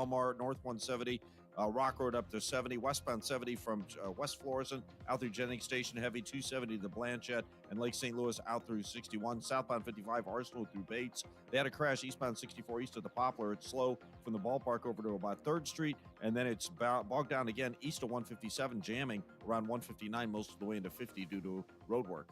Belmar, north 170, Rock Road up to 70, westbound 70 from West Florissant out through Jennings Station, heavy 270 to Blanchette and Lake St. Louis out through 61, southbound 55 Arsenal through Bates. They had a crash eastbound 64 east of the Poplar. It's slow from the ballpark over to about 3rd Street, and then it's bogged down again east of 157, jamming around 159 most of the way into 50 due to road work.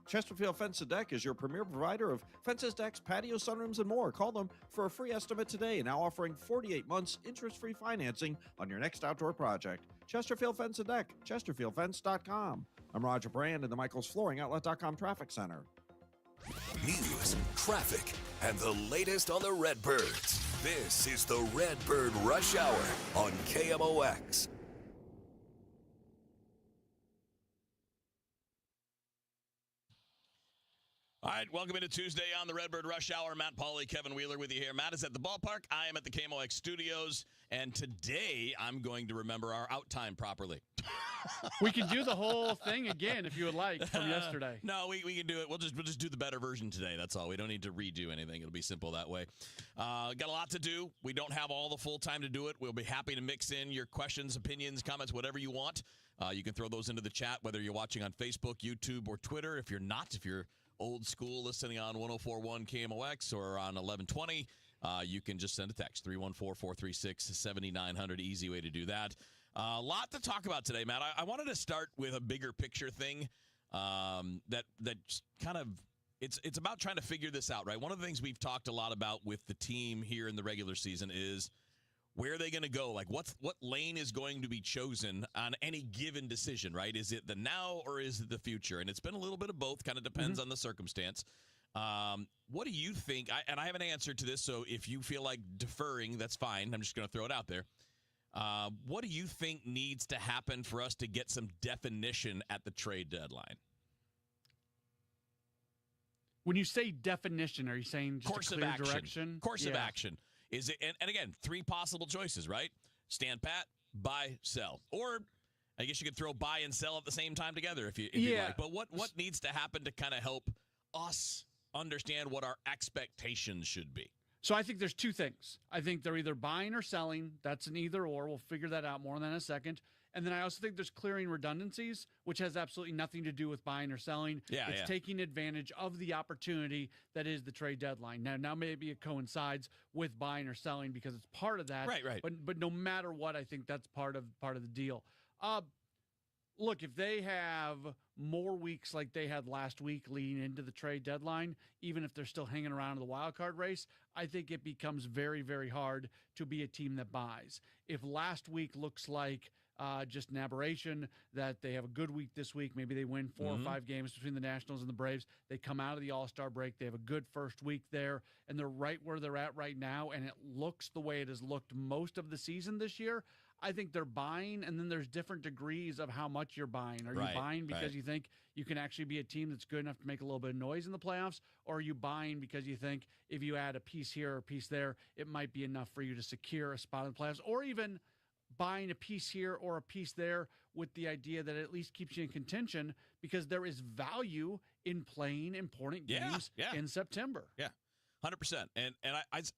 Chesterfield Fence and Deck is your premier provider of fences, decks, patios, sunrooms, and more. Call them for a free estimate today. Now offering 48 months interest-free financing on your next outdoor project. Chesterfield Fence and Deck, chesterfieldfence.com. I'm Roger Brand in the Michaels Flooring Outlet.com Traffic Center. News, traffic, and the latest on the Redbirds. This is the Redbird Rush Hour on KMOX. All right, welcome into Tuesday on the Redbird Rush Hour. Matt Pauley, Kevin Wheeler with you here. Matt is at the ballpark. I am at the KMOX studios. And today I'm going to remember our out time properly. We can do the whole thing again if you would like from yesterday. No, we can do it. We'll just do the better version today. That's all. We don't need to redo anything. It'll be simple that way. Got a lot to do. We don't have all the full time to do it. We'll be happy to mix in your questions, opinions, comments, whatever you want. You can throw those into the chat, whether you're watching on Facebook, YouTube, or Twitter. If you're old school listening on 104.1 KMOX or on 1120, you can just send a text, 314-436-7900. Easy way to do that. A lot to talk about today, Matt. I wanted to start with a bigger picture thing that kind of it's about trying to figure this out, right? One of the things we've talked a lot about with the team here in the regular season is where are they going to go? Like, what lane is going to be chosen on any given decision, right? Is it the now or is it the future? And it's been a little bit of both, kind of depends on the circumstance. What do you think? And I have an answer to this, so if you feel like deferring, that's fine. I'm just going to throw it out there. What do you think needs to happen for us to get some definition at the trade deadline? When you say definition, are you saying just course a clear of action. direction? Course of action. Is it? And again, 3 possible choices, right? Stand pat, buy, sell. Or I guess you could throw buy and sell at the same time together if you like. But what needs to happen to kind of help us understand what our expectations should be? So I think there's 2 things. I think they're either buying or selling. That's an either or. We'll figure that out more in a second. And then I also think there's clearing redundancies, which has absolutely nothing to do with buying or selling. It's taking advantage of the opportunity that is the trade deadline. Now maybe it coincides with buying or selling because it's part of that. Right. But no matter what, I think that's part of the deal. Look, if they have more weeks like they had last week leading into the trade deadline, even if they're still hanging around in the wild card race, I think it becomes very, very hard to be a team that buys. If last week looks like just an aberration, that they have a good week this week, maybe they win 4 or 5 games between the Nationals and the Braves, they come out of the All-Star break, they have a good first week there, and they're right where they're at right now, and it looks the way it has looked most of the season this year, I think they're buying, and then there's different degrees of how much you're buying. Are you buying because you think you can actually be a team that's good enough to make a little bit of noise in the playoffs, or are you buying because you think if you add a piece here or a piece there, it might be enough for you to secure a spot in the playoffs, or even buying a piece here or a piece there with the idea that it at least keeps you in contention because there is value in playing important games in September. Yeah, 100%. And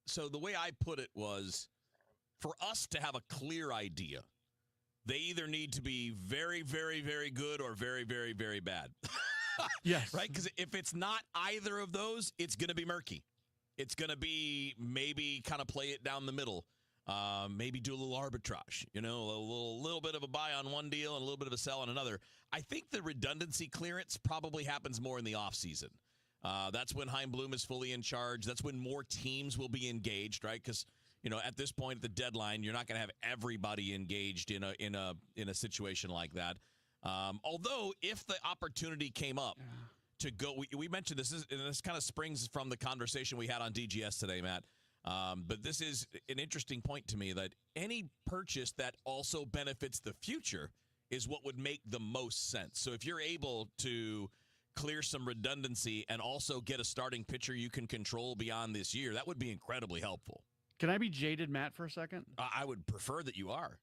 so the way I put it was, for us to have a clear idea, they either need to be very, very, very good or very, very, very bad. Yes. Right? Because if it's not either of those, it's going to be murky. It's going to be maybe kind of play it down the middle. Maybe do a little arbitrage, a little bit of a buy on one deal and a little bit of a sell on another. I think the redundancy clearance probably happens more in the offseason. That's when Chaim Bloom is fully in charge. That's when more teams will be engaged, right? Because at this point at the deadline, you're not going to have everybody engaged in a situation like that. Although, if the opportunity came up to go, we mentioned and this kind of springs from the conversation we had on DGS today, Matt. But this is an interesting point to me that any purchase that also benefits the future is what would make the most sense. So if you're able to clear some redundancy and also get a starting pitcher you can control beyond this year, that would be incredibly helpful. Can I be jaded, Matt, for a second? I would prefer that you are.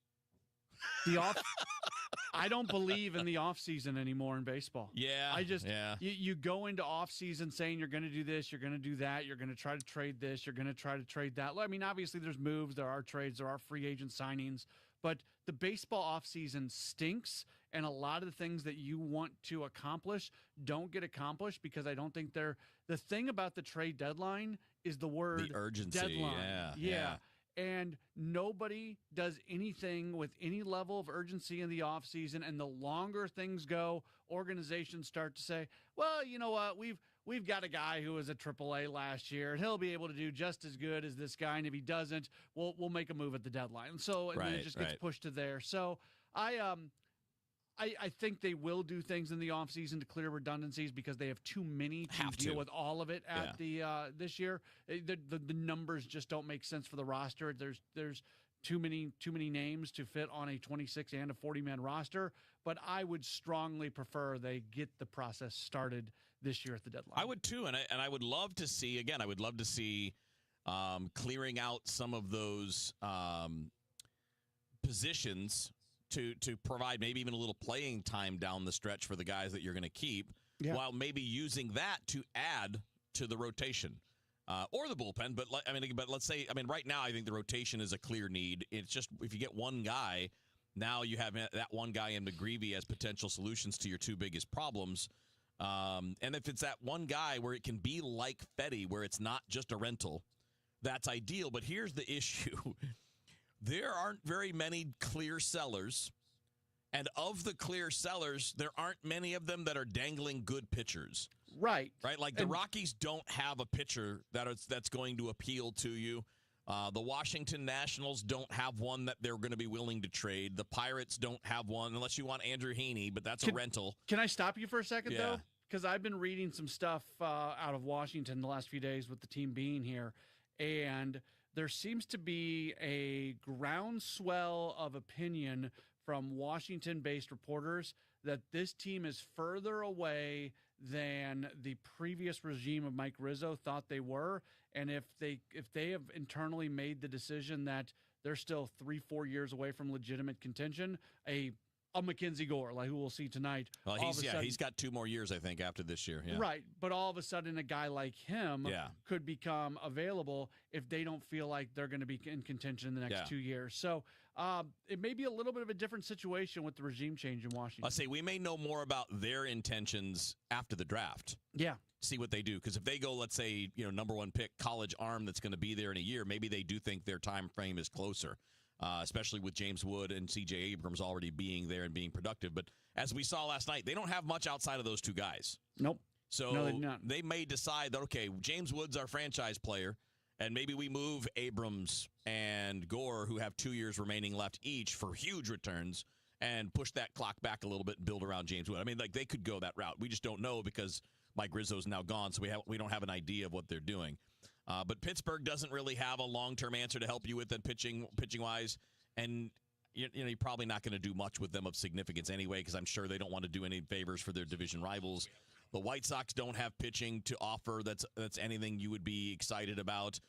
I don't believe in the offseason anymore in baseball. Yeah. I just you go into offseason saying you're going to do this, you're going to do that, you're going to try to trade this, you're going to try to trade that. I mean, obviously there's moves, there are trades, there are free agent signings, but the baseball offseason stinks, and a lot of the things that you want to accomplish don't get accomplished because I don't think they're – the thing about the trade deadline is the word the urgency. deadline. Yeah. And nobody does anything with any level of urgency in the offseason. And the longer things go, organizations start to say, well, you know what, we've got a guy who was a AAA last year, and he'll be able to do just as good as this guy. And if he doesn't, we'll make a move at the deadline. So and then it just gets pushed to there. So I think they will do things in the offseason to clear redundancies because they have too many to deal with all of it at the this year. The numbers just don't make sense for the roster. There's too many names to fit on a 26 and a 40-man roster, but I would strongly prefer they get the process started this year at the deadline. I would too, and I would love to see clearing out some of those positions to provide maybe even a little playing time down the stretch for the guys that you're going to keep, while maybe using that to add to the rotation or the bullpen. But let's say, right now I think the rotation is a clear need. It's just if you get one guy, now you have that one guy in McGreevy as potential solutions to your two biggest problems. And if it's that one guy where it can be like Fetty, where it's not just a rental, that's ideal. But here's the issue. There aren't very many clear sellers, and of the clear sellers, there aren't many of them that are dangling good pitchers. Right. Like the Rockies don't have a pitcher that's going to appeal to you. The Washington Nationals don't have one that they're going to be willing to trade. The Pirates don't have one unless you want Andrew Heaney, but that's a rental. Can I stop you for a second, though? Because I've been reading some stuff out of Washington the last few days with the team being here, and there seems to be a groundswell of opinion from Washington-based reporters that this team is further away than the previous regime of Mike Rizzo thought they were. And if they have internally made the decision that they're still 3-4 years away from legitimate contention, a Mackenzie Gore, like who we'll see tonight. Well, he's got 2 more years, I think, after this year. Yeah. Right, but all of a sudden a guy like him could become available if they don't feel like they're going to be in contention in the next 2 years. So it may be a little bit of a different situation with the regime change in Washington. I'll say we may know more about their intentions after the draft. Yeah. See what they do. Because if they go, let's say, number 1 pick, college arm that's going to be there in a year, maybe they do think their time frame is closer. Especially with James Wood and C.J. Abrams already being there and being productive. But as we saw last night, they don't have much outside of those 2 guys. Nope. So they may decide that, okay, James Wood's our franchise player, and maybe we move Abrams and Gore, who have 2 years remaining left each, for huge returns, and push that clock back a little bit and build around James Wood. They could go that route. We just don't know because Mike Rizzo's now gone, so we don't have an idea of what they're doing. But Pittsburgh doesn't really have a long-term answer to help you with them pitching-wise, and you're probably not going to do much with them of significance anyway, because I'm sure they don't want to do any favors for their division rivals. The White Sox don't have pitching to offer that's anything you would be excited about.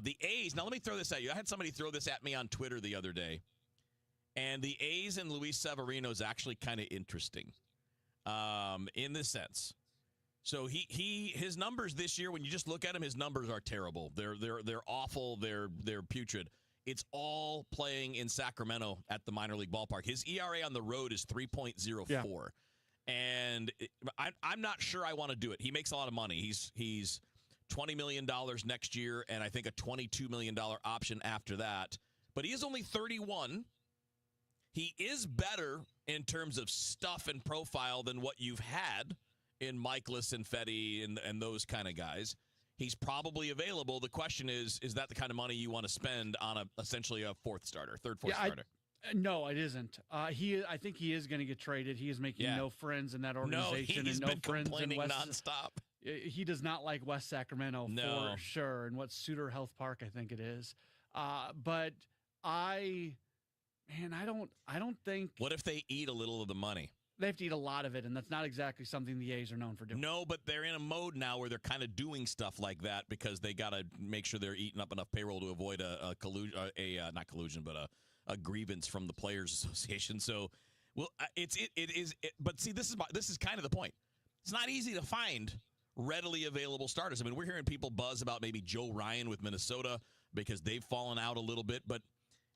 The A's, now let me throw this at you. I had somebody throw this at me on Twitter the other day, and the A's and Luis Severino is actually kind of interesting in this sense. So his numbers this year, when you just look at him, his numbers are terrible. They're awful. They're putrid. It's all playing in Sacramento at the minor league ballpark. His ERA on the road is 3.04. Yeah. And I'm not sure I want to do it. He makes a lot of money. He's $20 million next year, and I think a $22 million option after that. But he is only 31. He is better in terms of stuff and profile than what you've had in Michaelis and Fetty and those kind of guys. He's probably available. The question is that the kind of money you want to spend on essentially a third, fourth starter? No, it isn't. I think he is going to get traded. He is making no friends in that organization. He's and no been friends complaining in nonstop. He does not like West Sacramento for sure, and what Suter Health Park I think it is. But I don't think. What if they eat a little of the money? They have to eat a lot of it, and that's not exactly something the A's are known for doing. No, but they're in a mode now where they're kind of doing stuff like that because they got to make sure they're eating up enough payroll to avoid a grievance from the Players Association. So Well, but see, this is kind of the point. It's not easy to find readily available starters. I mean, we're hearing people buzz about maybe Joe Ryan with Minnesota because they've fallen out a little bit, but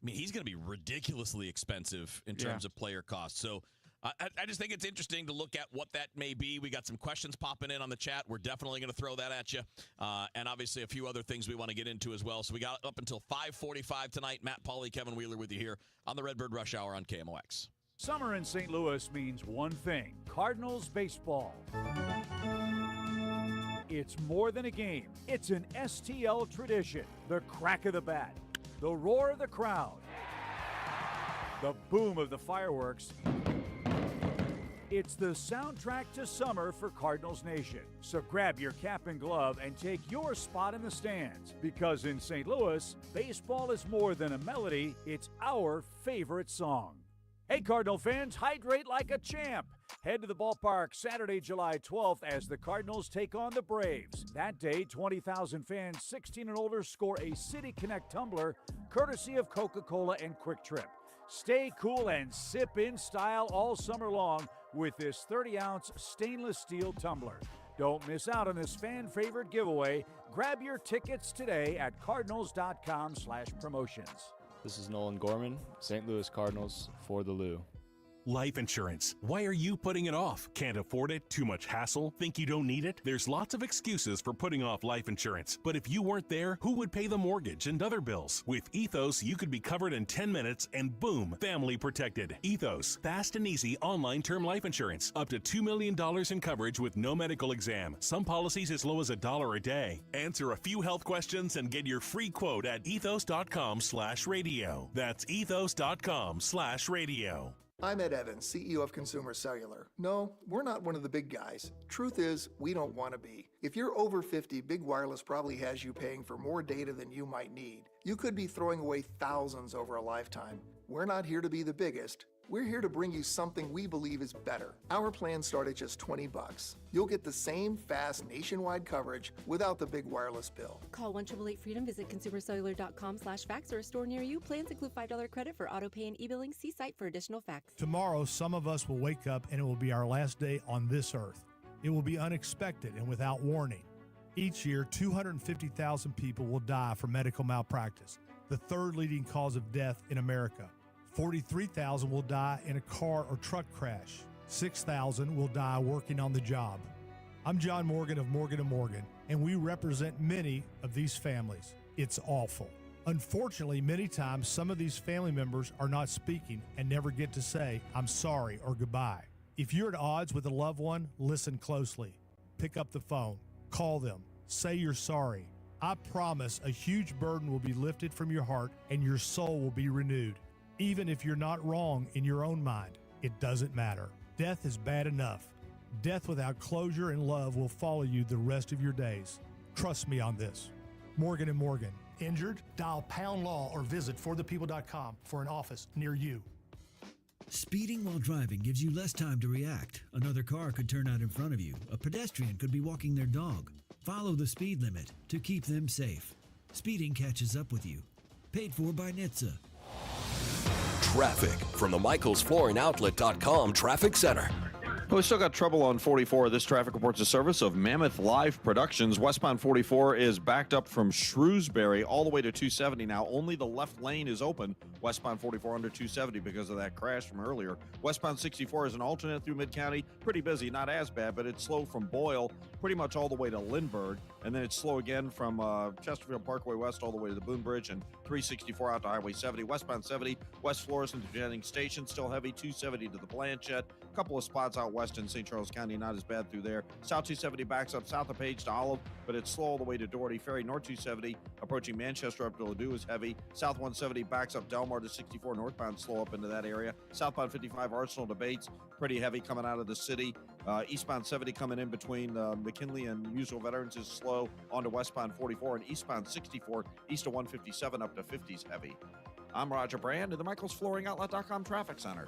I mean, he's going to be ridiculously expensive in terms of player costs. So I just think it's interesting to look at what that may be. We got some questions popping in on the chat. We're definitely going to throw that at you. And obviously a few other things we want to get into as well. So we got up until 5:45 tonight. Matt Pauley, Kevin Wheeler with you here on the Redbird Rush Hour on KMOX. Summer in St. Louis means one thing: Cardinals baseball. It's more than a game. It's an STL tradition. The crack of the bat, the roar of the crowd, the boom of the fireworks. It's the soundtrack to summer for Cardinals Nation. So grab your cap and glove and take your spot in the stands. Because in St. Louis, baseball is more than a melody, it's our favorite song. Hey Cardinal fans, hydrate like a champ. Head to the ballpark Saturday, July 12th as the Cardinals take on the Braves. That day, 20,000 fans 16 and older score a City Connect tumbler courtesy of Coca-Cola and Quick Trip. Stay cool and sip in style all summer long with this 30-ounce stainless steel tumbler. Don't miss out on this fan-favorite giveaway. Grab your tickets today at cardinals.com/promotions. This is Nolan Gorman, St. Louis Cardinals for the Lou. Life insurance. Why are you putting it off? Can't afford it? Too much hassle? Think you don't need it? There's lots of excuses for putting off life insurance. But if you weren't there, who would pay the mortgage and other bills? With Ethos, you could be covered in 10 minutes and boom, family protected. Ethos, fast and easy online term life insurance. Up to $2 million in coverage with no medical exam. Some policies as low as $1 a day. Answer a few health questions and get your free quote at ethos.com/radio. That's ethos.com/radio. I'm Ed Evans, CEO of Consumer Cellular. No, we're not one of the big guys. Truth is, we don't want to be. If you're over 50, Big Wireless probably has you paying for more data than you might need. You could be throwing away thousands over a lifetime. We're not here to be the biggest. We're here to bring you something we believe is better. Our plans start at just $20. You'll get the same fast nationwide coverage without the big wireless bill. Call 1-888-FREEDOM, visit consumercellular.com/facts or a store near you. Plans include $5 credit for auto pay and e-billing. See site for additional facts. Tomorrow, some of us will wake up and it will be our last day on this earth. It will be unexpected and without warning. Each year, 250,000 people will die from medical malpractice, the third leading cause of death in America. 43,000 will die in a car or truck crash. 6,000 will die working on the job. I'm John Morgan of Morgan & Morgan, and we represent many of these families. It's awful. Unfortunately, many times some of these family members are not speaking and never get to say, I'm sorry or goodbye. If you're at odds with a loved one, listen closely. Pick up the phone. Call them. Say you're sorry. I promise a huge burden will be lifted from your heart and your soul will be renewed. Even if you're not wrong in your own mind, it doesn't matter. Death is bad enough. Death without closure and love will follow you the rest of your days. Trust me on this. Morgan & Morgan. Injured? Dial pound law or visit forthepeople.com for an office near you. Speeding while driving gives you less time to react. Another car could turn out in front of you. A pedestrian could be walking their dog. Follow the speed limit to keep them safe. Speeding catches up with you. Paid for by NHTSA. Traffic from the MichaelsFlooringOutlet.com Traffic Center. We still got trouble on 44. This traffic reports a service of Mammoth Live Productions. Westbound 44 is backed up from Shrewsbury all the way to 270 now. Only the left lane is open. Westbound 44 under 270 because of that crash from earlier. Westbound 64 is an alternate through Mid-County. Pretty busy, not as bad, but it's slow from Boyle pretty much all the way to Lindbergh. And then it's slow again from Chesterfield Parkway West all the way to the Boone Bridge and 364 out to Highway 70. Westbound 70, West Florissant to Jennings Station, still heavy. 270 to the Blanchette. A couple of spots out west in St. Charles County, not as bad through there. South 270 backs up south of Page to Olive, but it's slow all the way to Doherty Ferry. North 270 approaching Manchester up to Ladue is heavy. South 170 backs up Delmar to 64 northbound, slow up into that area. Southbound 55 Arsenal to Bates, pretty heavy coming out of the city. Eastbound 70 coming in between McKinley and Usual Veterans is slow. On to westbound 44 and eastbound 64 east of 157 up to 50s heavy. I'm Roger Brand at the MichaelsFlooringOutlet.com Traffic Center.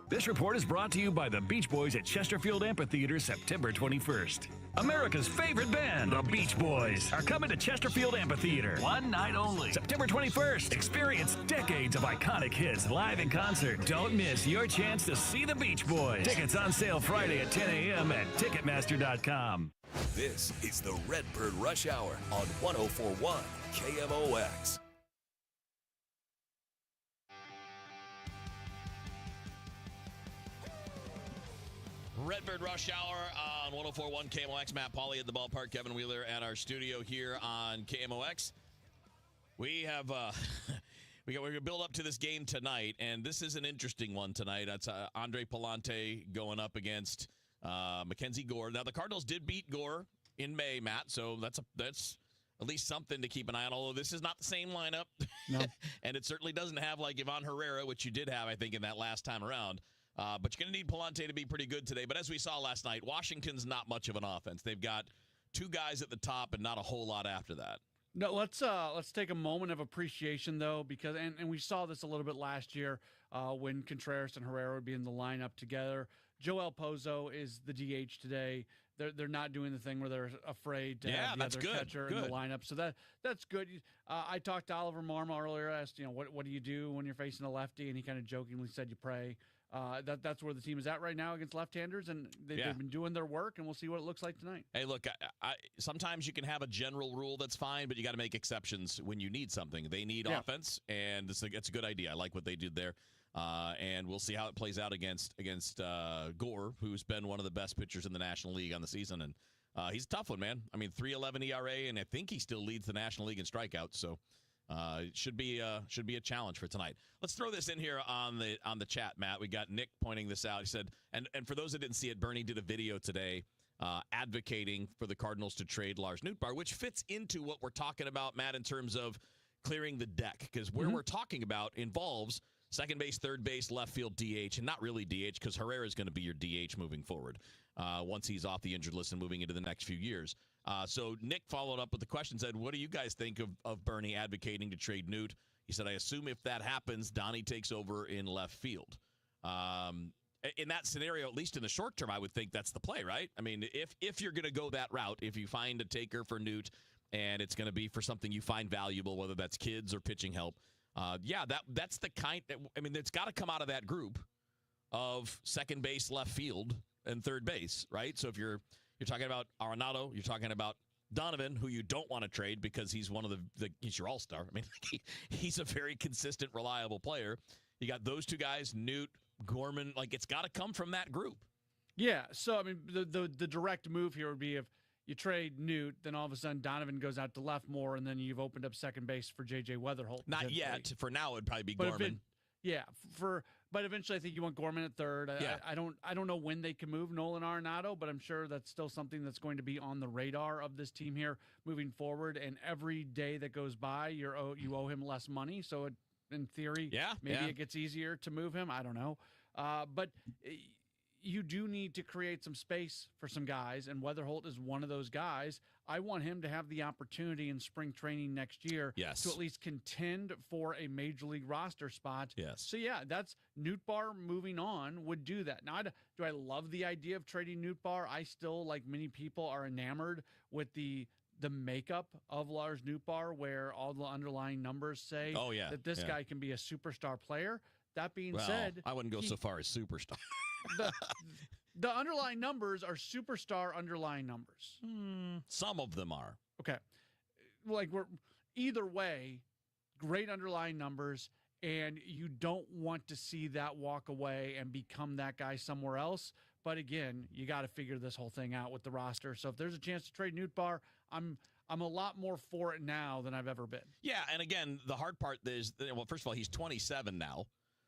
This report is brought to you by the Beach Boys at Chesterfield Amphitheater September 21st. America's favorite band, the Beach Boys, are coming to Chesterfield Amphitheater. One night only. September 21st. Experience decades decades of iconic hits live in concert. Don't miss your chance to see the Beach Boys. Tickets on sale Friday at 10 a.m. at Ticketmaster.com. This is the Redbird Rush Hour on 104.1 KMOX. Redbird Rush Hour on 104.1 KMOX. Matt Pauley at the ballpark. Kevin Wheeler at our studio here on KMOX. We have we're going to build up to this game tonight, and this is an interesting one tonight. That's Andre Palante going up against Mackenzie Gore. Now, the Cardinals did beat Gore in May, Matt, so that's at least something to keep an eye on, although this is not the same lineup. No. And it certainly doesn't have like Ivan Herrera, which you did have, I think, in that last time around. But you're going to need Palante to be pretty good today. But as we saw last night, Washington's not much of an offense. They've got two guys at the top and not a whole lot after that. No, let's take a moment of appreciation, though, because and we saw this a little bit last year when Contreras and Herrera would be in the lineup together. Joel Pozo is the DH today. They're not doing the thing where they're afraid to have the other catcher in the lineup. So that's good. I talked to Oliver Marmol earlier. Asked, what do you do when you're facing a lefty, and he kind of jokingly said you pray. That's where the team is at right now against left-handers, and they've been doing their work, and we'll see what it looks like tonight. Hey, look, I sometimes you can have a general rule that's fine, but you got to make exceptions when you need something. They need offense, and it's a good idea. I like what they did there, and we'll see how it plays out against Gore, who's been one of the best pitchers in the National League on the season, and he's a tough one, man. I mean, 3.11 ERA, and I think he still leads the National League in strikeouts, so. It should be a challenge for tonight. Let's throw this in here on the chat, Matt. We got Nick pointing this out. He said, and for those that didn't see it, Bernie did a video today advocating for the Cardinals to trade Lars Nootbaar, which fits into what we're talking about, Matt, in terms of clearing the deck, because where we're talking about involves second base, third base, left field, DH, and not really DH, because Herrera is going to be your DH moving forward once he's off the injured list and moving into the next few years. So Nick followed up with the question, said, what do you guys think of Bernie advocating to trade Newt? He said, I assume if that happens, Donnie takes over in left field. In that scenario, at least in the short term, I would think that's the play, right? I mean, if you're going to go that route, if you find a taker for Newt and it's going to be for something you find valuable, whether that's kids or pitching help, that's the kind – I mean, it's got to come out of that group of second base, left field, and third base, right? So if you're talking about Arenado, you're talking about Donovan, who you don't want to trade because he's one of he's your all-star. I mean, he's a very consistent, reliable player. You got those two guys, Newt, Gorman. Like, it's got to come from that group. Yeah, so, I mean, the direct move here would be if you trade Newt, then all of a sudden Donovan goes out to left more, and then you've opened up second base for J.J. Weatherholt. Not yet. For now, it'd probably be Gorman. But eventually, I think you want Gorman at third. I don't know when they can move Nolan Arenado, but I'm sure that's still something that's going to be on the radar of this team here moving forward. And every day that goes by, you owe him less money. So in theory, maybe it gets easier to move him. I don't know, but you do need to create some space for some guys, and Weatherholt is one of those guys. I want him to have the opportunity in spring training next year to at least contend for a major league roster spot. Yes. So, that's Nootbaar moving on would do that. Now, do I love the idea of trading Nootbaar? I still, like many people, are enamored with the makeup of Lars Nootbaar, where all the underlying numbers say that this guy can be a superstar player. That being said, I wouldn't go so far as superstar. The underlying numbers are superstar underlying numbers. Some of them are. Okay. Like, either way, great underlying numbers, and you don't want to see that walk away and become that guy somewhere else. But again, you got to figure this whole thing out with the roster. So if there's a chance to trade Nootbaar, I'm a lot more for it now than I've ever been. Yeah, and again, the hard part is, well, first of all, he's 27 now.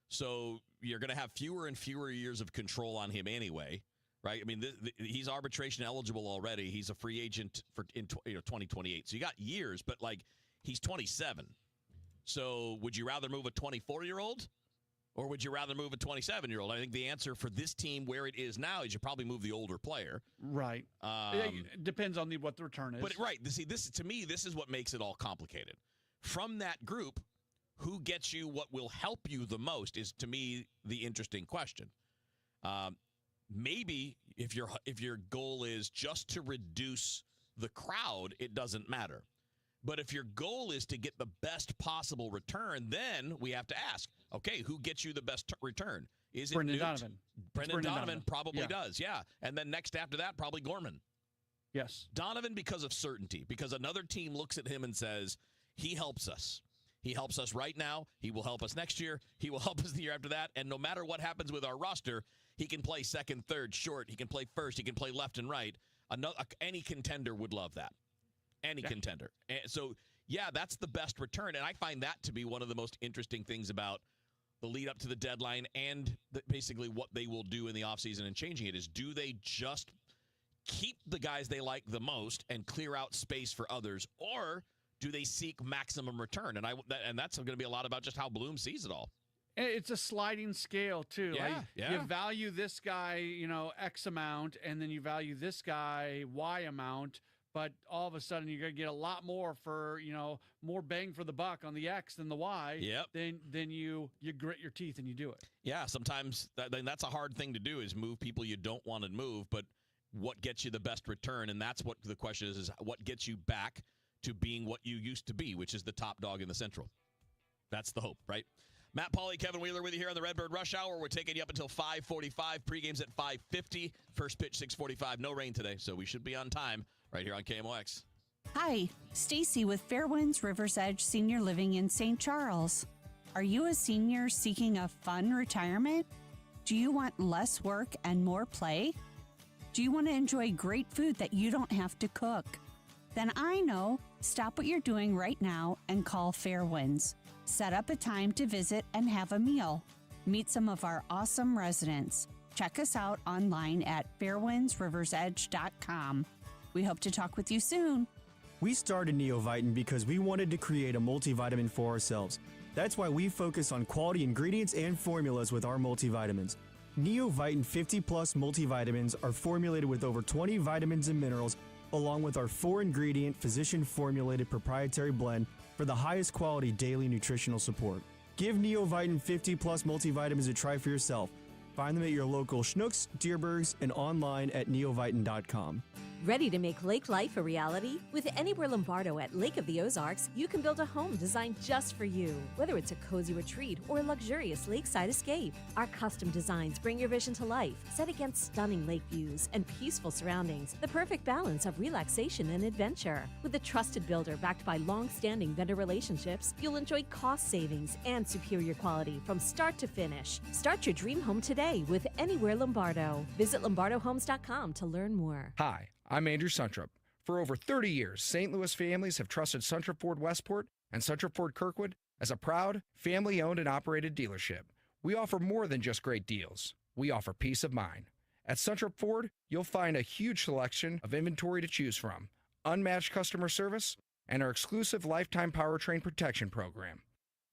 So you're going to have fewer and fewer years of control on him anyway, right? I mean, he's arbitration eligible already. He's a free agent in 2028. So you got years, but he's 27. So would you rather move a 24-year-old or would you rather move a 27-year-old? I think the answer for this team where it is now is you probably move the older player. Right. It depends on what the return is. But see, to me, this is what makes it all complicated. From that group, who gets you what will help you the most is, to me, the interesting question. Maybe if your goal is just to reduce the crowd, it doesn't matter. But if your goal is to get the best possible return, then we have to ask, okay, who gets you the best return? Is it Brendan Newt? Donovan. Brendan Donovan probably does, yeah. And then next after that, probably Gorman. Yes. Donovan because of certainty, because another team looks at him and says, he helps us. He helps us right now. He will help us next year. He will help us the year after that. And no matter what happens with our roster, he can play second, third, short. He can play first. He can play left and right. Any contender would love that. Any contender. And so, yeah, that's the best return. And I find that to be one of the most interesting things about the lead up to the deadline and basically what they will do in the offseason and changing it is, do they just keep the guys they like the most and clear out space for others, or do they seek maximum return? And that's going to be a lot about just how Bloom sees it all. It's a sliding scale, too. Yeah, You value this guy, X amount, and then you value this guy Y amount, but all of a sudden you're going to get a lot more for, more bang for the buck on the X than the Y. Yep. Then you grit your teeth and you do it. Yeah, sometimes that's a hard thing to do, is move people you don't want to move, but what gets you the best return? And that's what the question is what gets you back to being what you used to be, which is the top dog in the Central. That's the hope, right? Matt Pauley, Kevin Wheeler with you here on the Redbird Rush Hour. We're taking you up until 5:45. Pregame's at 5:50. First pitch, 6:45. No rain today, so we should be on time right here on KMOX. Hi, Stacy with Fairwinds River's Edge Senior Living in St. Charles. Are you a senior seeking a fun retirement? Do you want less work and more play? Do you want to enjoy great food that you don't have to cook? Then I know. Stop what you're doing right now and call Fairwinds. Set up a time to visit and have a meal. Meet some of our awesome residents. Check us out online at fairwindsriversedge.com. We hope to talk with you soon. We started Neovitin because we wanted to create a multivitamin for ourselves. That's why we focus on quality ingredients and formulas with our multivitamins. Neovitin 50 Plus multivitamins are formulated with over 20 vitamins and minerals, along with our 4-ingredient physician-formulated proprietary blend for the highest quality daily nutritional support. Give Neovitin 50 Plus multivitamins a try for yourself. Find them at your local Schnucks, Deerbergs, and online at neovitin.com. Ready to make lake life a reality? With Anywhere Lombardo at Lake of the Ozarks, you can build a home designed just for you. Whether it's a cozy retreat or a luxurious lakeside escape, our custom designs bring your vision to life, set against stunning lake views and peaceful surroundings, the perfect balance of relaxation and adventure. With a trusted builder backed by long-standing vendor relationships, you'll enjoy cost savings and superior quality from start to finish. Start your dream home today with Anywhere Lombardo. Visit lombardohomes.com to learn more. Hi, I'm Andrew Suntrup. For over 30 years, St. Louis families have trusted Suntrup Ford Westport and Suntrup Ford Kirkwood as a proud, family-owned and operated dealership. We offer more than just great deals. We offer peace of mind. At Suntrup Ford, you'll find a huge selection of inventory to choose from, unmatched customer service, and our exclusive lifetime powertrain protection program.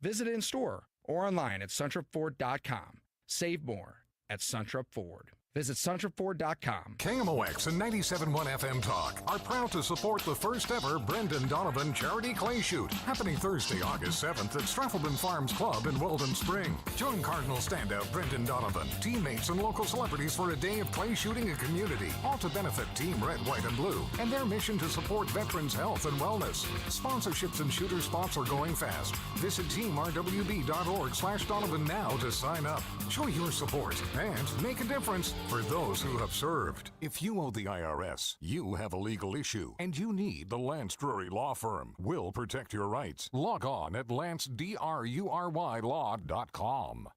Visit in-store or online at suntrupford.com. Save more at Suntrup Ford. Visit suntrupford.com. KMOX and 97.1 FM Talk are proud to support the first ever Brendan Donovan Charity Clay Shoot, happening Thursday, August 7th at Straffelman Farms Club in Weldon Spring. Join Cardinal standout Brendan Donovan, teammates, and local celebrities for a day of clay shooting and community, all to benefit Team Red, White, and Blue and their mission to support veterans' health and wellness. Sponsorships and shooter spots are going fast. Visit teamrwb.org/Donovan now to sign up. Show your support and make a difference for those who have served. If you owe the IRS, you have a legal issue, and you need the Lance Drury Law Firm. We'll protect your rights. Log on at lancedrurylaw.com.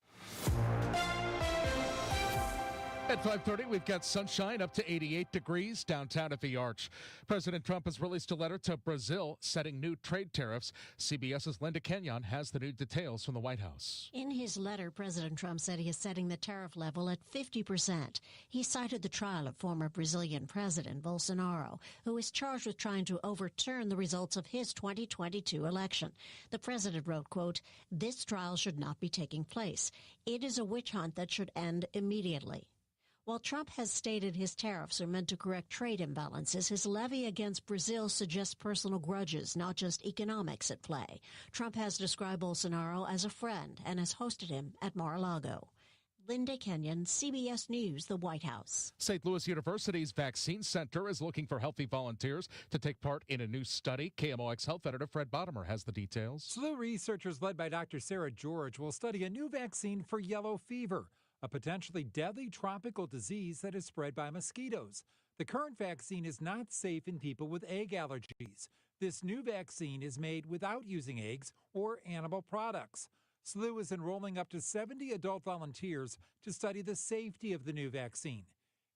At 5:30, we've got sunshine up to 88 degrees downtown at the Arch. President Trump has released a letter to Brazil setting new trade tariffs. CBS's Linda Kenyon has the new details from the White House. In his letter, President Trump said he is setting the tariff level at 50%. He cited the trial of former Brazilian President Bolsonaro, who is charged with trying to overturn the results of his 2022 election. The president wrote, quote, "This trial should not be taking place. It is a witch hunt that should end immediately." While Trump has stated his tariffs are meant to correct trade imbalances, his levy against Brazil suggests personal grudges, not just economics at play. Trump has described Bolsonaro as a friend and has hosted him at Mar-a-Lago. Linda Kenyon, CBS News, the White House. St. Louis University's Vaccine Center is looking for healthy volunteers to take part in a new study. KMOX Health Editor Fred Bottomer has the details. SLU researchers led by Dr. Sarah George will study a new vaccine for yellow fever, a potentially deadly tropical disease that is spread by mosquitoes. The current vaccine is not safe in people with egg allergies. This new vaccine is made without using eggs or animal products. SLU is enrolling up to 70 adult volunteers to study the safety of the new vaccine.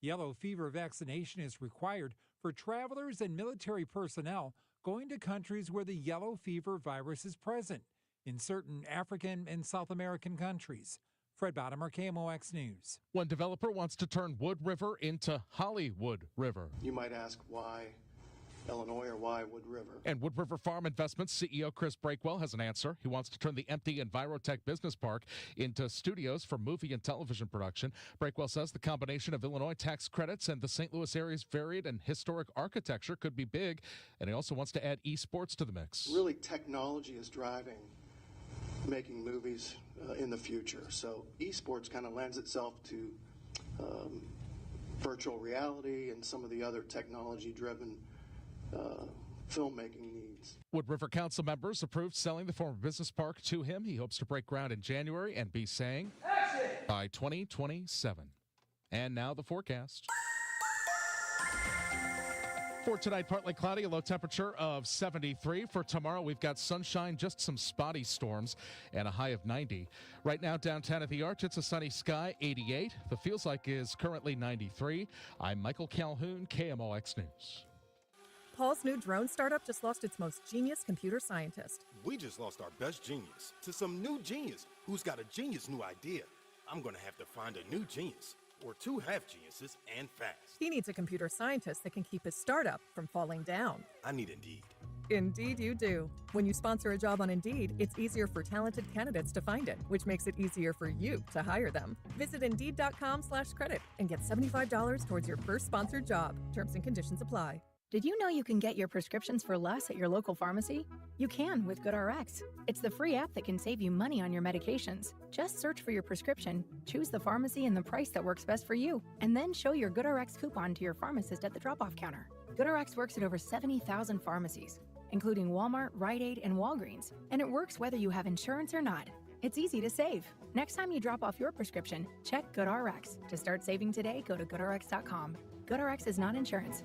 Yellow fever vaccination is required for travelers and military personnel going to countries where the yellow fever virus is present, in certain African and South American countries. Fred Bottomer, KMOX News. One developer wants to turn Wood River into Hollywood River. You might ask why Illinois or why Wood River? And Wood River Farm Investments CEO Chris Breakwell has an answer. He wants to turn the empty Envirotech Business Park into studios for movie and television production. Breakwell says the combination of Illinois tax credits and the St. Louis area's varied and historic architecture could be big, and he also wants to add esports to the mix. Really, technology is driving making movies in the future. So esports kind of lends itself to virtual reality and some of the other technology-driven filmmaking needs. Wood River Council members approved selling the former business park to him. He hopes to break ground in January and be saying by 2027. And now the forecast. For tonight, partly cloudy, a low temperature of 73. For tomorrow, we've got sunshine, just some spotty storms, and a high of 90. Right now, downtown at the Arch, it's a sunny sky, 88. The feels like is currently 93. I'm Michael Calhoun, KMOX News. Paul's new drone startup just lost its most genius computer scientist. We just lost our best genius to some new genius who's got a genius new idea. I'm going to have to find a new genius, or two half geniuses, and fast. He needs a computer scientist that can keep his startup from falling down. I need Indeed. Indeed you do. When you sponsor a job on Indeed, it's easier for talented candidates to find it, which makes it easier for you to hire them. Visit Indeed.com/credit and get $75 towards your first sponsored job. Terms and conditions apply. Did you know you can get your prescriptions for less at your local pharmacy? You can with GoodRx. It's the free app that can save you money on your medications. Just search for your prescription, choose the pharmacy and the price that works best for you, and then show your GoodRx coupon to your pharmacist at the drop-off counter. GoodRx works at over 70,000 pharmacies, including Walmart, Rite Aid, and Walgreens, and it works whether you have insurance or not. It's easy to save. Next time you drop off your prescription, check GoodRx. To start saving today, go to GoodRx.com. GoodRx is not insurance.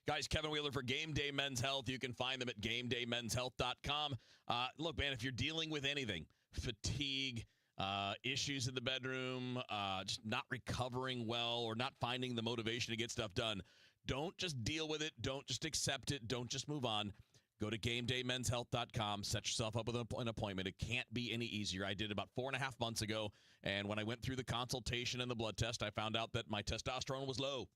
Guys, Kevin Wheeler for Game Day Men's Health. You can find them at GameDayMen'sHealth.com. Look, man, if you're dealing with anything, fatigue, issues in the bedroom, just not recovering well, or not finding the motivation to get stuff done, don't just deal with it. Don't just accept it. Don't just move on. Go to GameDayMen'sHealth.com. Set yourself up with an appointment. It can't be any easier. I did it about 4.5 months ago, and when I went through the consultation and the blood test, I found out that my testosterone was low.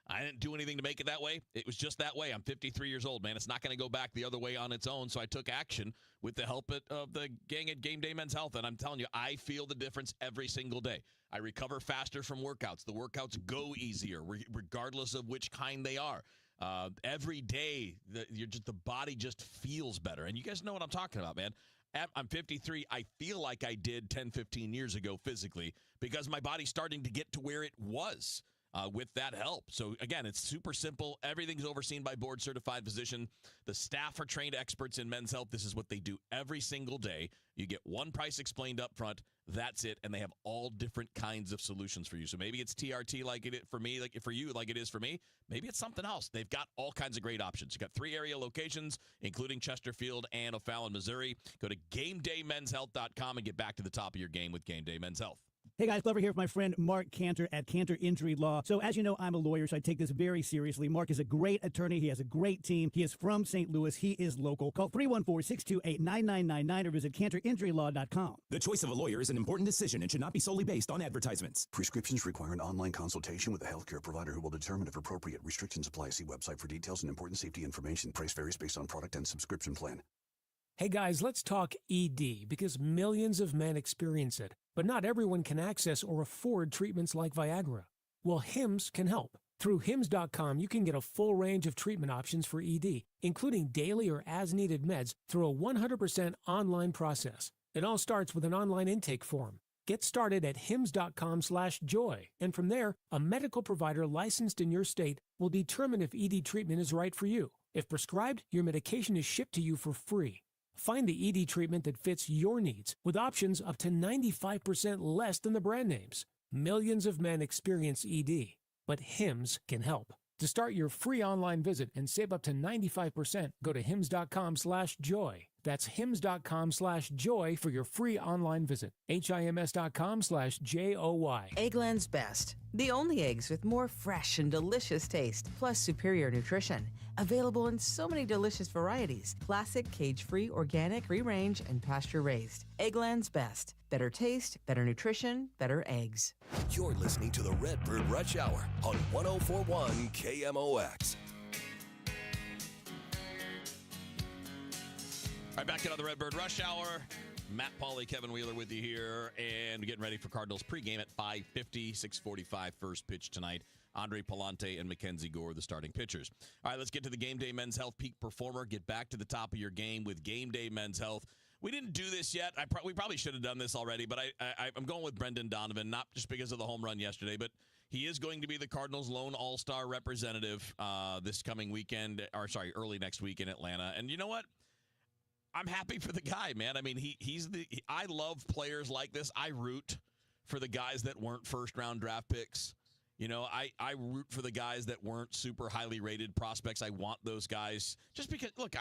I didn't do anything to make it that way. It was just that way. I'm 53 years old, man. It's not going to go back the other way on its own. So I took action with the help of the gang at Game Day Men's Health. And I'm telling you, I feel the difference every single day. I recover faster from workouts. The workouts go easier, regardless of which kind they are. Every day, the body just feels better. And you guys know what I'm talking about, man. I'm 53. I feel like I did 10, 15 years ago physically because my body's starting to get to where it was. With that help. So, again, it's super simple. Everything's overseen by board-certified physician. The staff are trained experts in men's health. This is what they do every single day. You get one price explained up front. That's it. And they have all different kinds of solutions for you. So maybe it's TRT like it is for me, like for you, like it is for me. Maybe it's something else. They've got all kinds of great options. You've got 3 area locations, including Chesterfield and O'Fallon, Missouri. Go to GameDayMen'sHealth.com and get back to the top of your game with Game Day Men's Health. Hey guys, Glover here with my friend Mark Cantor at Cantor Injury Law. So as you know, I'm a lawyer, so I take this very seriously. Mark is a great attorney. He has a great team. He is from St. Louis. He is local. Call 314-628-9999 or visit CantorInjuryLaw.com. The choice of a lawyer is an important decision and should not be solely based on advertisements. Prescriptions require an online consultation with a healthcare provider who will determine if appropriate. Restrictions apply. See website for details and important safety information. Price varies based on product and subscription plan. Hey guys, let's talk ED because millions of men experience it, but not everyone can access or afford treatments like Viagra. Well, Hims can help. Through Hims.com, you can get a full range of treatment options for ED, including daily or as-needed meds through a 100% online process. It all starts with an online intake form. Get started at hims.com/joy, and from there, a medical provider licensed in your state will determine if ED treatment is right for you. If prescribed, your medication is shipped to you for free. Find the ED treatment that fits your needs with options up to 95% less than the brand names. Millions of men experience ED, but Hims can help. To start your free online visit and save up to 95%, go to hims.com/joy. That's hims.com/joy for your free online visit. HIMS.com/JOY. Eggland's Best. The only eggs with more fresh and delicious taste, plus superior nutrition. Available in so many delicious varieties. Classic, cage-free, organic, free-range, and pasture-raised. Eggland's Best. Better taste, better nutrition, better eggs. You're listening to the Redbird Rush Hour on 104.1 KMOX. All right, back into the Redbird Rush Hour. Matt Pauley, Kevin Wheeler with you here, and getting ready for Cardinals pregame at 5:50, 6:45 first pitch tonight. Andre Palante and Mackenzie Gore, the starting pitchers. All right, let's get to the Game Day Men's Health Peak Performer. Get back to the top of your game with Game Day Men's Health. We didn't do this yet. We probably should have done this already, but I'm going with Brendan Donovan, not just because of the home run yesterday, but he is going to be the Cardinals' lone all-star representative this coming weekend, early next week in Atlanta. And you know what? I'm happy for the guy, man. I mean, I love players like this. I root for the guys that weren't first-round draft picks. You know, I root for the guys that weren't super highly rated prospects. I want those guys just because, look,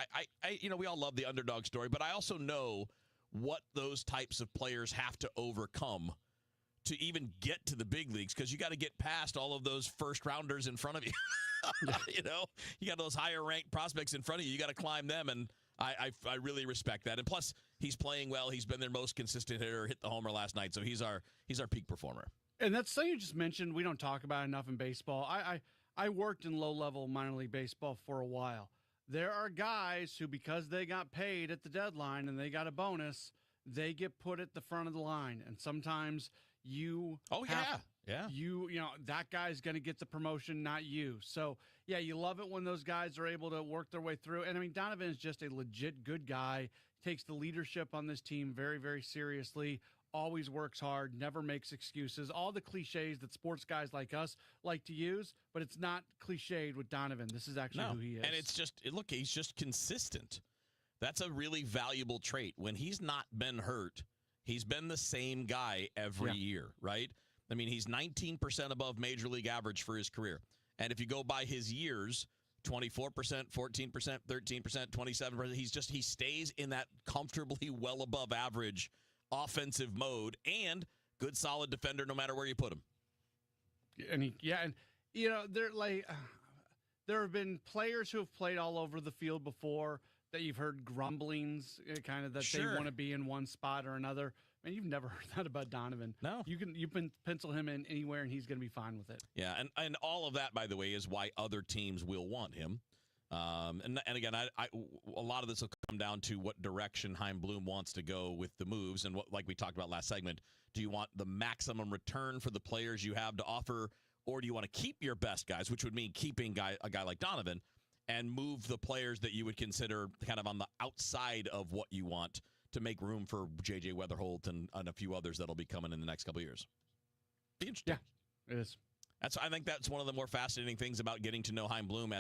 we all love the underdog story, but I also know what those types of players have to overcome to even get to the big leagues, because you got to get past all of those first rounders in front of you. You know, you got those higher ranked prospects in front of you. You got to climb them. And I really respect that. And plus, he's playing well. He's been their most consistent hitter, hit the homer last night. So he's our peak performer. And that's something you just mentioned we don't talk about enough in baseball. I worked in low-level minor league baseball for a while. There are guys who, because they got paid at the deadline and they got a bonus, they get put at the front of the line. And sometimes you that guy's going to get the promotion, not you. So, yeah, you love it when those guys are able to work their way through. And, I mean, Donovan is just a legit good guy, takes the leadership on this team very, very seriously, always works hard, never makes excuses, all the cliches that sports guys like us like to use, but it's not cliched with Donovan. This is actually who he is. And it's just, look, he's just consistent. That's a really valuable trait. When he's not been hurt, he's been the same guy every year, right? I mean, he's 19% above major league average for his career. And if you go by his years, 24%, 14%, 13%, 27%, he stays in that comfortably well above average offensive mode, and good solid defender no matter where you put him. And there have been players who have played all over the field before that you've heard grumblings kind of that they want to be in one spot or another. And you've never heard that about Donovan. No. You can pencil him in anywhere and he's going to be fine with it. Yeah, and all of that, by the way, is why other teams will want him. And again, a lot of this will come down to what direction Chaim Bloom wants to go with the moves, and what, like we talked about last segment, do you want the maximum return for the players you have to offer, or do you want to keep your best guys, which would mean keeping a guy like Donovan, and move the players that you would consider kind of on the outside of what you want to make room for J.J. Weatherholt and a few others that'll be coming in the next couple of years. Be interesting. Yeah, it is. I think that's one of the more fascinating things about getting to know Chaim Bloom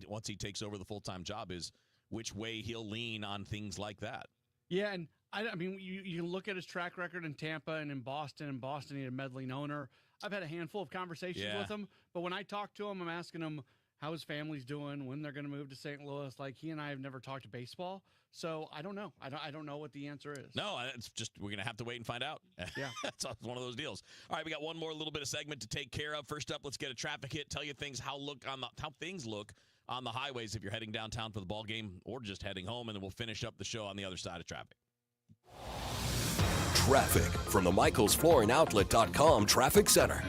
once he takes over the full-time job is which way he'll lean on things like that. Yeah, and I mean, you can look at his track record in Tampa and in Boston. In Boston, he had a meddling owner. I've had a handful of conversations with him, but when I talk to him, I'm asking him how his family's doing, when they're going to move to St. Louis. Like, he and I have never talked to baseball, so I don't know. I don't know what the answer is. No, it's just we're going to have to wait and find out. Yeah. That's one of those deals. All right, we got one more little bit of segment to take care of. First up, let's get a traffic hit. Tell you how things look on the highways if you're heading downtown for the ball game or just heading home, and then we'll finish up the show on the other side of traffic. Traffic from the MichaelsFlooringOutlet.com Traffic Center.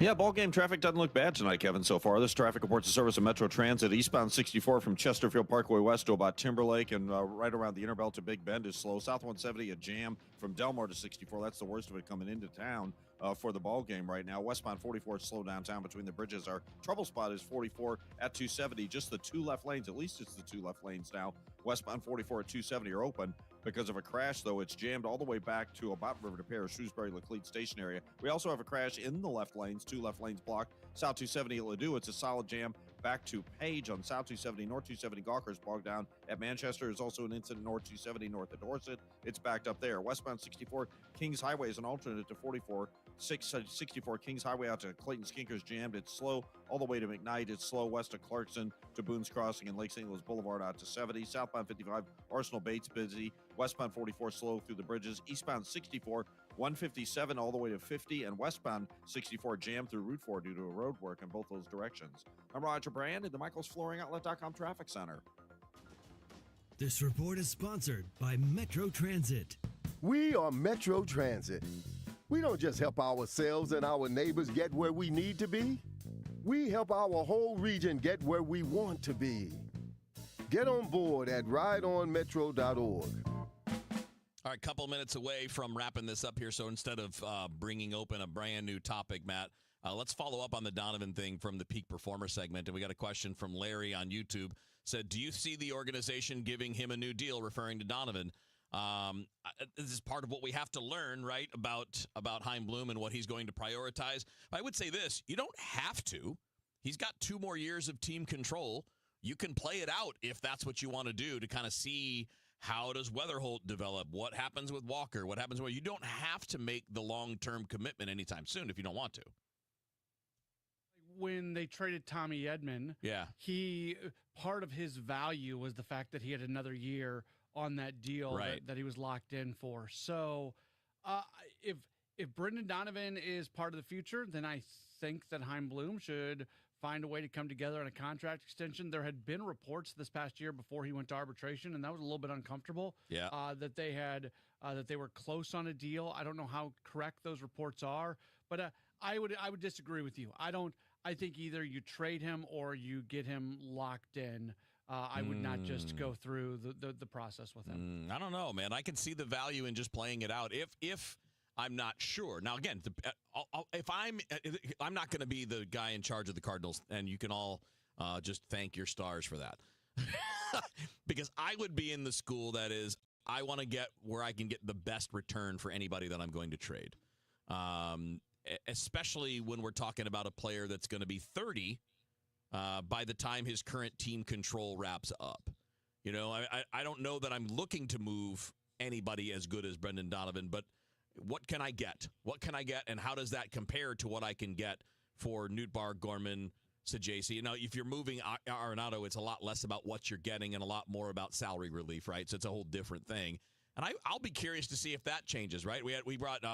Yeah, ball game traffic doesn't look bad tonight, Kevin, so far. This traffic reports the service of Metro Transit. Eastbound 64 from Chesterfield Parkway West to about Timberlake and right around the Innerbelt to Big Bend is slow. South 170, a jam from Delmar to 64. That's the worst of it coming into town for the ball game right now. Westbound 44 is slow downtown between the bridges. Our trouble spot is 44 at 270. Just the two left lanes. At least it's the two left lanes now. Westbound 44 at 270 are open. because of a crash, though. It's jammed all the way back to about River de Pere, Shrewsbury-Laclede Station area. We also have a crash in the left lanes, 2 left lanes blocked. South 270 at Ladue, it's a solid jam back to Page on South 270. North 270 Gawker's bogged down at Manchester. There's also an incident North 270 north of Dorset. It's backed up there. Westbound 64 Kings Highway is an alternate to 64 Kings Highway out to Clayton Skinker's jammed. It's slow all the way to McKnight. It's slow west of Clarkson to Boone's Crossing and Lake St. Louis Boulevard out to 70. Southbound 55 Arsenal Bates busy. Westbound 44 slow through the bridges. Eastbound 64 157 all the way to 50, and westbound 64 jammed through Route 4 due to a road work in both those directions. I'm Roger Brand at the MichaelsFlooringOutlet.com Traffic Center. This report is sponsored by Metro Transit. We are Metro Transit. We don't just help ourselves and our neighbors get where we need to be. We help our whole region get where we want to be. Get on board at rideonmetro.org. All right, couple minutes away from wrapping this up here, so instead of bringing open a brand new topic, Matt, let's follow up on the Donovan thing from the Peak Performer segment. And we got a question from Larry on YouTube. Said, do you see the organization giving him a new deal, referring to Donovan? This is part of what we have to learn, right, about Chaim Bloom and what he's going to prioritize. I would say this, you don't have to. He's got 2 more years of team control. You can play it out if that's what you want to do, to kind of see how does Weatherholt develop, what happens with Walker, what happens where you don't have to make the long-term commitment anytime soon if you don't want to. When they traded Tommy Edman, part of his value was the fact that he had another year on that deal that he was locked in for. So if Brendan Donovan is part of the future, then I think that Chaim Bloom should find a way to come together on a contract extension. There had been reports this past year before he went to arbitration, and that was a little bit uncomfortable. That they had that they were close on a deal. I don't know how correct those reports are, but I would disagree with you. I think either you trade him or you get him locked in. I would not just go through the process with him. I don't know, man. I can see the value in just playing it out if I'm not sure. Now, again, if I'm not going to be the guy in charge of the Cardinals, and you can all just thank your stars for that. Because I would be in the school that is, I want to get where I can get the best return for anybody that I'm going to trade. Especially when we're talking about a player that's going to be 30 by the time his current team control wraps up. You know, I don't know that I'm looking to move anybody as good as Brendan Donovan, but what can I get? What can I get, and how does that compare to what I can get for Nootbaar, Gorman, Sajaci? You know, if you're moving Arenado, it's a lot less about what you're getting and a lot more about salary relief, right? So it's a whole different thing. And I'll be curious to see if that changes, right?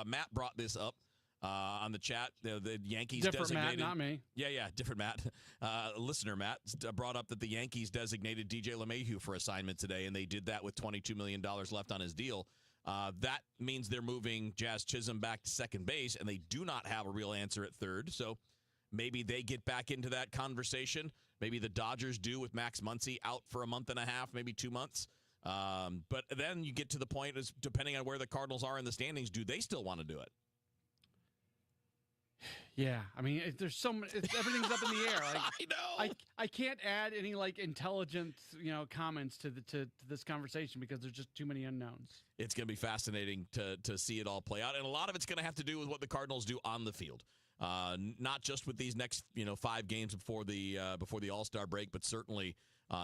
Matt brought this up on the chat. The Yankees different designated Matt, not me. Yeah, different Matt. Listener Matt brought up that the Yankees designated DJ LeMahieu for assignment today, and they did that with $22 million left on his deal. That means they're moving Jazz Chisholm back to second base, and they do not have a real answer at third. So maybe they get back into that conversation. Maybe the Dodgers do with Max Muncy out for a month and a half, maybe 2 months. But then you get to the point, is depending on where the Cardinals are in the standings, do they still want to do it? Yeah, I mean, everything's up in the air. Like, I know. I can't add any intelligent comments to this conversation because there's just too many unknowns. It's going to be fascinating to see it all play out, and a lot of it's going to have to do with what the Cardinals do on the field, not just with these next 5 games before the All-Star break, but certainly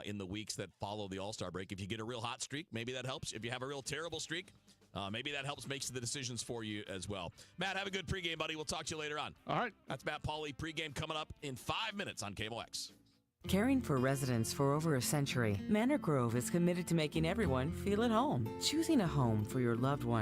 in the weeks that follow the All-Star break. If you get a real hot streak, maybe that helps. If you have a real terrible streak, maybe that helps make the decisions for you as well. Matt, have a good pregame, buddy. We'll talk to you later on. All right. That's Matt Pauley. Pregame coming up in 5 minutes on KMOX. Caring for residents for over a century, Manor Grove is committed to making everyone feel at home. Choosing a home for your loved one